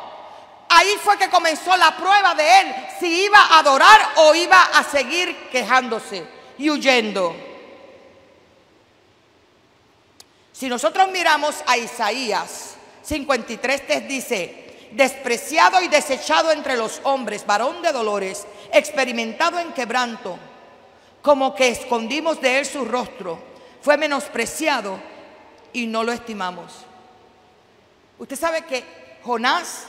Ahí fue que comenzó la prueba de él, si iba a adorar o iba a seguir quejándose y huyendo. Si nosotros miramos a Isaías 53, dice: despreciado y desechado entre los hombres, varón de dolores, experimentado en quebranto, como que escondimos de él su rostro, fue menospreciado y no lo estimamos. Usted sabe que Jonás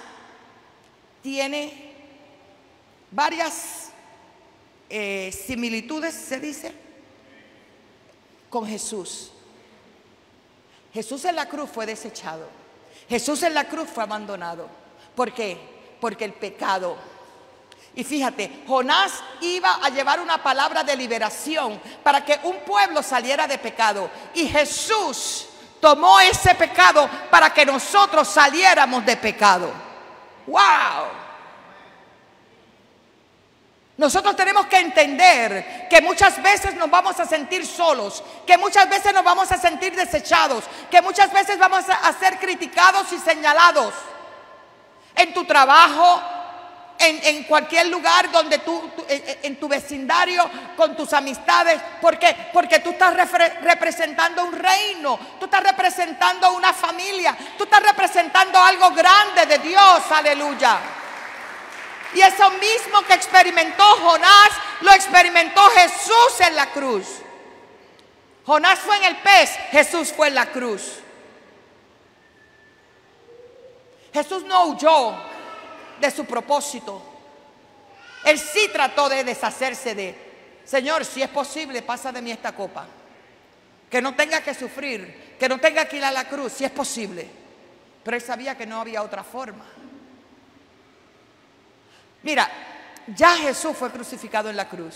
tiene varias similitudes, se dice, con Jesús. Jesús en la cruz fue desechado. Jesús en la cruz fue abandonado. ¿Por qué? Porque el pecado. Y fíjate, Jonás iba a llevar una palabra de liberación para que un pueblo saliera de pecado. Y Jesús tomó ese pecado para que nosotros saliéramos de pecado. ¡Wow! Nosotros tenemos que entender que muchas veces nos vamos a sentir solos, que muchas veces nos vamos a sentir desechados, que muchas veces vamos a ser criticados y señalados en tu trabajo, en cualquier lugar donde en tu vecindario, con tus amistades. ¿Por qué? Porque tú estás representando un reino, tú estás representando una familia, tú estás representando algo grande de Dios, aleluya. Y eso mismo que experimentó Jonás, lo experimentó Jesús en la cruz. Jonás fue en el pez, Jesús fue en la cruz. Jesús no huyó de su propósito. Él sí trató de deshacerse de: Señor, si es posible, pasa de mí esta copa, que no tenga que sufrir, que no tenga que ir a la cruz, si es posible. Pero él sabía que no había otra forma. Mira, ya Jesús fue crucificado en la cruz.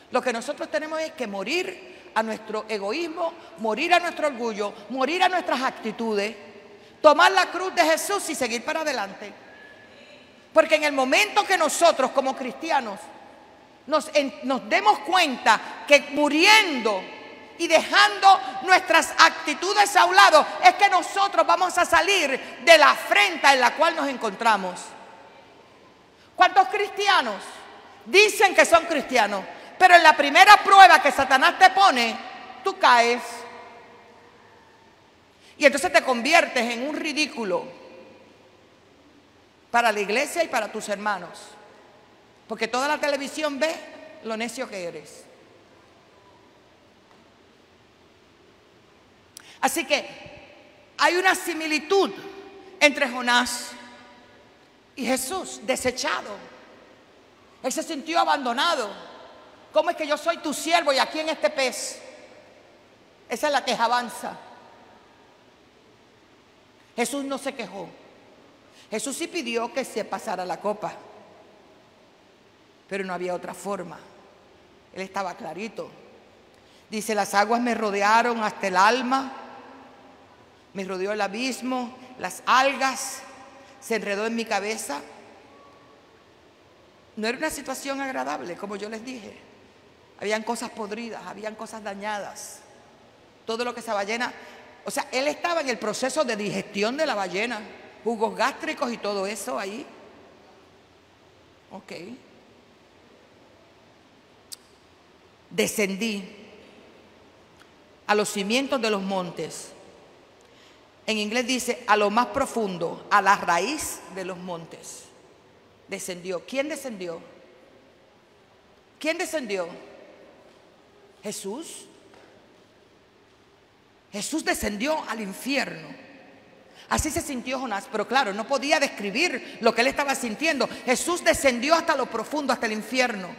Lo que nosotros tenemos es que morir a nuestro egoísmo, morir a nuestro orgullo, morir a nuestras actitudes, tomar la cruz de Jesús y seguir para adelante. Porque en el momento que nosotros como cristianos nos demos cuenta que muriendo y dejando nuestras actitudes a un lado, es que nosotros vamos a salir de la afrenta en la cual nos encontramos. ¿Cuántos cristianos dicen que son cristianos, pero en la primera prueba que Satanás te pone, tú caes? Y entonces te conviertes en un ridículo para la iglesia y para tus hermanos, porque toda la televisión ve lo necio que eres. Así que hay una similitud entre Jonás y Jesús, desechado. Él se sintió abandonado. ¿Cómo es que yo soy tu siervo y aquí en este pez? Esa es la quejabanza. Jesús no se quejó. Jesús sí pidió que se pasara la copa, pero no había otra forma. Él estaba clarito. Dice: las aguas me rodearon hasta el alma, me rodeó el abismo, las algas se enredó en mi cabeza. No era una situación agradable, como yo les dije. habían cosas podridas, habían cosas dañadas. Todo lo que esa ballena, o sea, él estaba en el proceso de digestión de la ballena, jugos gástricos y todo eso ahí. Ok. Descendí a los cimientos de los montes. En inglés dice a lo más profundo, a la raíz de los montes. Descendió. ¿Quién descendió? ¿Quién descendió? Jesús. Jesús descendió al infierno. Así se sintió Jonás, pero claro, no podía describir lo que él estaba sintiendo. Jesús descendió hasta lo profundo, hasta el infierno.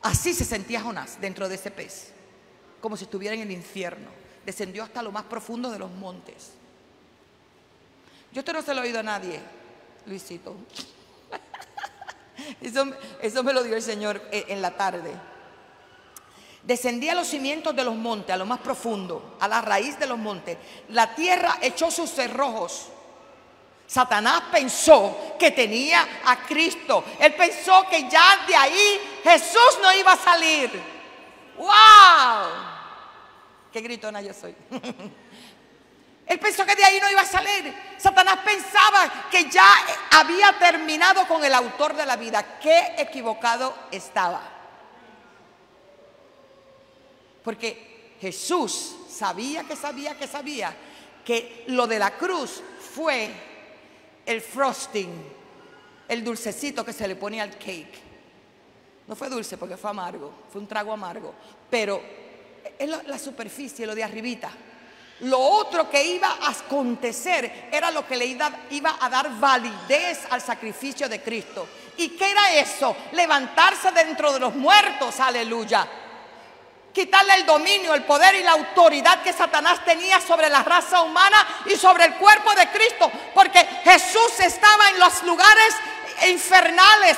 Así se sentía Jonás dentro de ese pez, como si estuviera en el infierno. Descendió hasta lo más profundo de los montes. Yo esto no se lo he oído a nadie, Luisito. Eso me lo dio el Señor en la tarde. Descendí a los cimientos de los montes, a lo más profundo, a la raíz de los montes. La tierra echó sus cerrojos. Satanás pensó que tenía a Cristo. Él pensó que ya de ahí Jesús no iba a salir. ¡Wow! ¡Qué gritona yo soy! Él pensó que de ahí no iba a salir. Satanás pensaba que ya había terminado con el autor de la vida. ¡Qué equivocado estaba! Porque Jesús sabía que lo de la cruz fue el frosting, el dulcecito que se le ponía al cake. No fue dulce porque fue amargo, fue un trago amargo, pero es la superficie, lo de arribita. Lo otro que iba a acontecer era lo que le iba a dar validez al sacrificio de Cristo. ¿Y qué era eso? Levantarse dentro de los muertos, aleluya. Quitarle el dominio, el poder y la autoridad que Satanás tenía sobre la raza humana y sobre el cuerpo de Cristo. Porque Jesús estaba en los lugares infernales,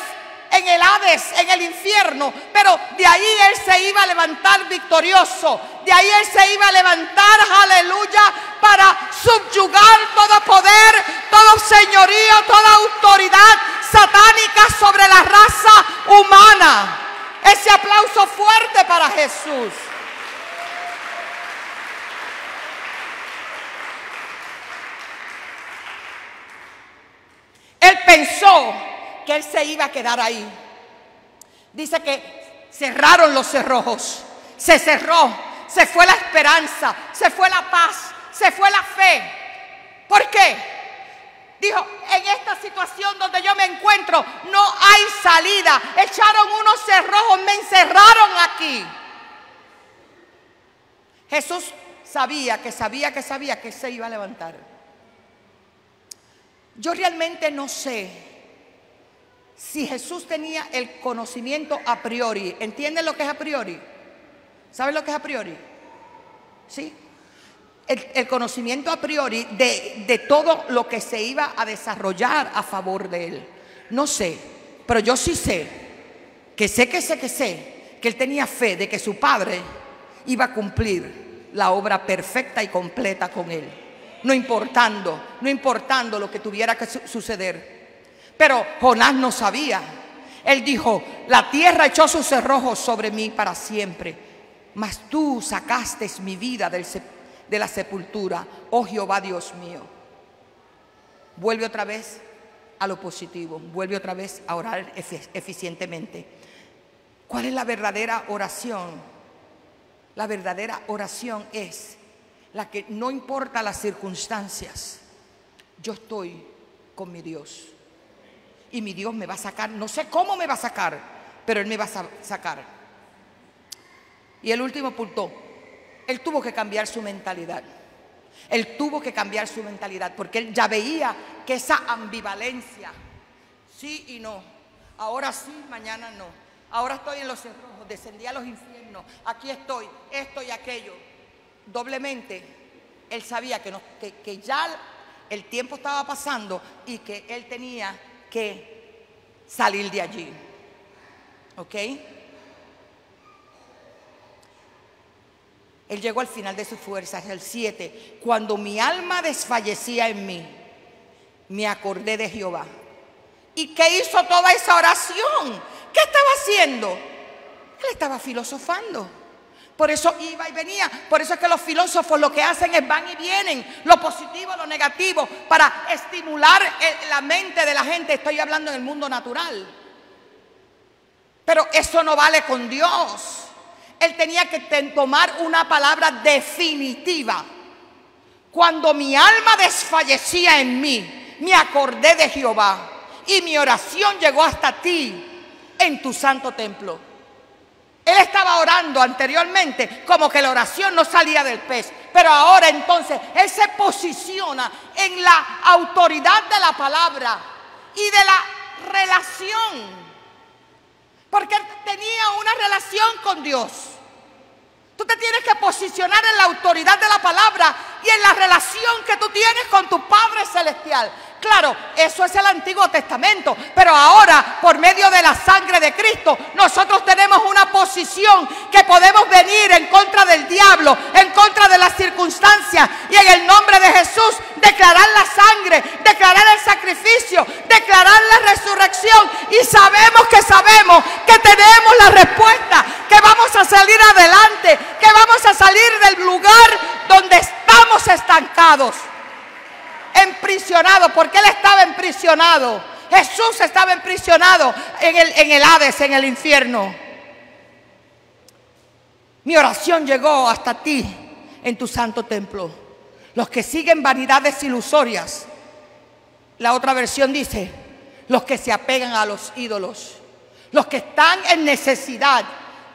en el Hades, en el infierno. Pero de ahí Él se iba a levantar victorioso. De ahí Él se iba a levantar, aleluya, para subyugar todo poder, todo señorío, toda autoridad satánica sobre la raza humana. Ese aplauso fuerte para Jesús. Él pensó que Él se iba a quedar ahí. Dice que cerraron los cerrojos. Se cerró. Se fue la esperanza. Se fue la paz. Se fue la fe. ¿Por qué? Dijo, en esta situación donde yo me encuentro no hay salida. Echaron unos cerrojos, me encerraron aquí. Jesús sabía que se iba a levantar. Yo realmente no sé si Jesús tenía el conocimiento a priori. ¿Entienden lo que es a priori? ¿Saben lo que es a priori? ¿Sí? El conocimiento a priori de todo lo que se iba a desarrollar a favor de él. No sé, pero yo sí sé que él tenía fe de que su padre iba a cumplir la obra perfecta y completa con él, no importando lo que tuviera que suceder. Pero Jonás no sabía. Él dijo, la tierra echó sus cerrojos sobre mí para siempre, mas tú sacaste mi vida de la sepultura, oh Jehová Dios mío. Vuelve otra vez a lo positivo, vuelve otra vez a orar eficientemente. ¿Cuál es la verdadera oración? La verdadera oración es la que no importa las circunstancias, yo estoy con mi Dios y mi Dios me va a sacar. No sé cómo me va a sacar, pero Él me va a sacar. Y el último punto, Él tuvo que cambiar su mentalidad. Él tuvo que cambiar su mentalidad porque él ya veía que esa ambivalencia, sí y no, ahora sí, mañana no, ahora estoy en los cerrojos, descendí a los infiernos, aquí estoy, esto y aquello. Doblemente, él sabía que ya el tiempo estaba pasando y que él tenía que salir de allí. ¿Ok? Él llegó al final de sus fuerzas, el 7. Cuando mi alma desfallecía en mí, me acordé de Jehová ¿Y qué hizo toda esa oración? ¿Qué estaba haciendo? Él estaba filosofando. Por eso iba y venía. Por eso es que los filósofos lo que hacen es van y vienen, lo positivo, lo negativo, para estimular la mente de la gente. Estoy hablando en el mundo natural. Pero eso no vale con Dios. Él tenía que tomar una palabra definitiva. Cuando mi alma desfallecía en mí, me acordé de Jehová y mi oración llegó hasta ti en tu santo templo. Él estaba orando anteriormente como que la oración no salía del pez, pero ahora entonces él se posiciona en la autoridad de la palabra y de la relación, porque él tenía una relación con Dios. Tú te tienes que posicionar en la autoridad de la palabra y en la relación que tú tienes con tu Padre Celestial. Claro, eso es el Antiguo Testamento, pero ahora, por medio de la sangre de Cristo, nosotros tenemos una posición que podemos venir en contra del diablo, en contra de las circunstancias, y en el nombre de Jesús declarar la sangre, declarar el sacrificio, declarar la resurrección, y sabemos que tenemos la respuesta, que vamos a salir adelante, que vamos a salir del lugar donde estamos estancados. Emprisionado, porque él estaba emprisionado. Jesús estaba emprisionado en el Hades, en el infierno. Mi oración llegó hasta ti en tu santo templo. Los que siguen vanidades ilusorias, la otra versión dice, los que se apegan a los ídolos, los que están en necesidad,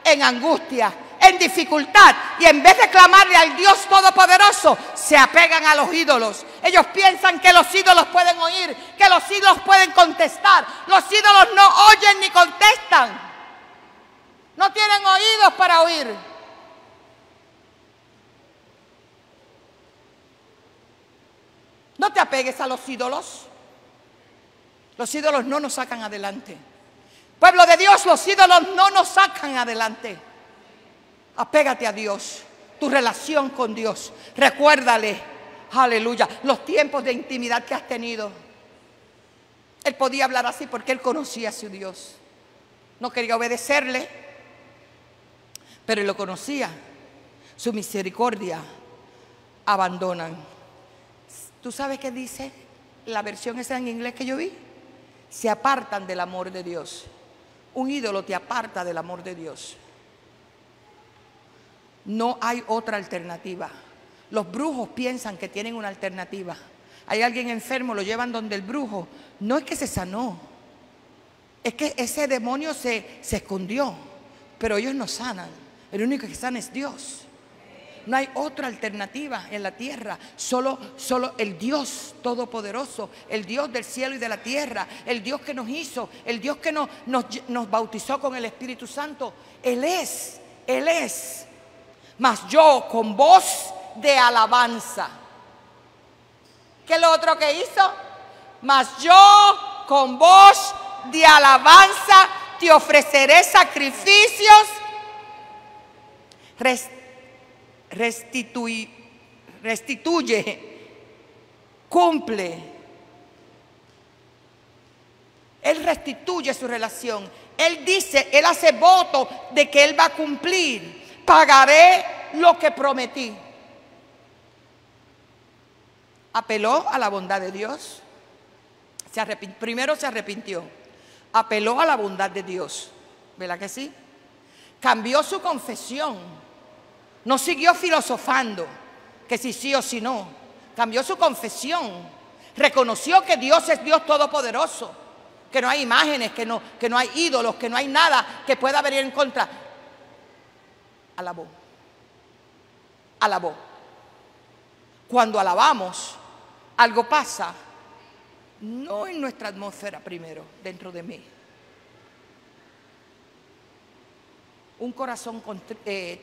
en angustia, en dificultad, y en vez de clamarle al Dios Todopoderoso, se apegan a los ídolos. Ellos piensan que los ídolos pueden oír, que los ídolos pueden contestar. Los ídolos no oyen ni contestan. No tienen oídos para oír. No te apegues a los ídolos. Los ídolos no nos sacan adelante. Pueblo de Dios, los ídolos no nos sacan adelante. Apégate a Dios, tu relación con Dios. Recuérdale, aleluya, los tiempos de intimidad que has tenido. Él podía hablar así porque él conocía a su Dios. No quería obedecerle, pero él lo conocía. Su misericordia abandonan. ¿Tú sabes qué dice la versión esa en inglés que yo vi? Se apartan del amor de Dios. Un ídolo te aparta del amor de Dios. No hay otra alternativa. Los brujos piensan que tienen una alternativa. Hay alguien enfermo, lo llevan donde el brujo. No es que se sanó, es que ese demonio se escondió, pero ellos no sanan. El único que sana es Dios. No hay otra alternativa en la tierra. Solo el Dios Todopoderoso, el Dios del cielo y de la tierra, el Dios que nos hizo, el Dios que nos bautizó con el Espíritu Santo. Él es. Mas yo con voz de alabanza. ¿Qué es lo otro que hizo? Mas yo con voz de alabanza te ofreceré sacrificios. Restituye, cumple. Él restituye su relación. Él dice, él hace voto de que él va a cumplir. Pagaré lo que prometí. Apeló a la bondad de Dios. Primero se arrepintió. Apeló a la bondad de Dios. ¿Verdad que sí? Cambió su confesión. No siguió filosofando que si sí o si no. Cambió su confesión. Reconoció que Dios es Dios todopoderoso. Que no hay imágenes, que no hay ídolos, que no hay nada que pueda venir en contra. Alabó. Cuando alabamos, algo pasa. No en nuestra atmósfera primero, dentro de mí. Un corazón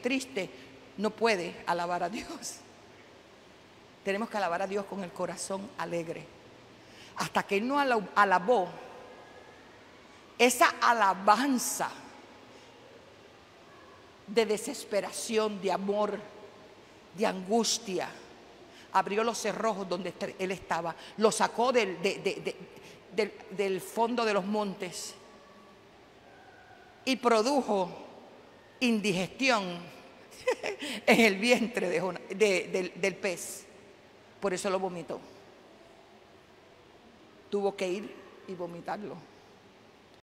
triste no puede alabar a Dios. Tenemos que alabar a Dios con el corazón alegre. Hasta que Él no alabó, esa alabanza de desesperación, de amor, de angustia, abrió los cerrojos donde él estaba, lo sacó de del fondo de los montes y produjo indigestión en el vientre del pez. Por eso lo vomitó. Tuvo que ir y vomitarlo.